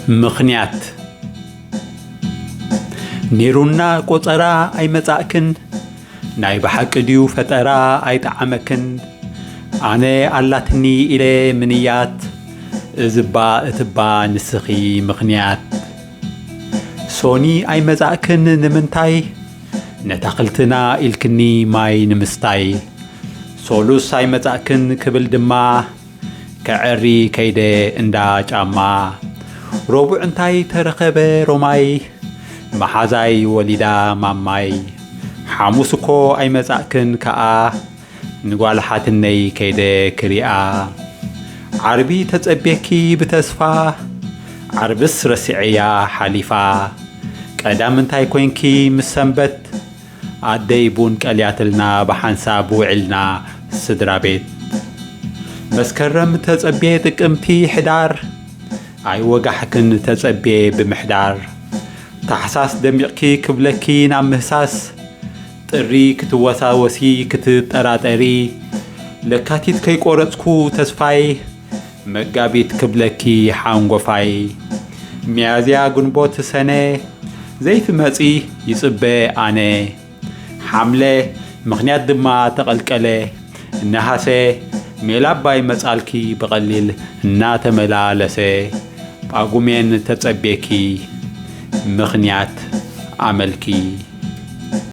ምኽንያት ኔሩና ቆጸራ ኣይመጻእክን ናይ ብሓቂ ድዩ ፈጠራ ኣይጣዓመክን ኣነ ኣላትኒ ኢለ ምንያት እዝባ እትባ ንስኺ ምኽንያት ሶኒ ኣይመጻእክን ንምንታይ ነታኽልትና ኢልክኒ ማይ ንምስታይ ሶሉስ ኣይመጻእክን ክብል ድማ ከዕሪ ከይደ እንዳ ጫማ ረቡዕ እንታይ ተረኸበ ሮማይ መሓዛይ ወሊዳ ማማይ ሓሙስ እኮ ኣይመጻእክን ከኣ ንጓልሓትነይ ከይደ ክሪኣ ዓርቢ ተጸቤኪ ብተስፋ ዓርብስ ረሲዐያ ሓሊፋ ቀዳም እንታይ ኮንኪ ምስ ሰንበት ኣደይ ቡን ቀልያትልና ብሓንሳብ ውዕልና ስድራ ቤት መስከረም ተጸቤ ጥቅምቲ ሕዳር ኣይወጋሕክን ተጸቤ ብምሕዳር ታሕሳስ ደሚቕኪ ክብለኪ ናብ ምህሳስ ጥሪ ክትወሳወሲ ክትጠራጠሪ ለካቲት ከይቆረጽኩ ተስፋይ መጋቢት ክብለኪ ሓንጎፋይ ሚያዝያ ግንቦት ሰነ ዘይትመጺ ይጽበ ኣነ ሓምለ ምኽንያት ድማ ተቐልቀለ ነሃሴ ሜላባይ መጻልኪ ብቐሊል እናተመላለሰ ጳጉሜን ተጸቤኪ ምኽንያት ኣመልኪ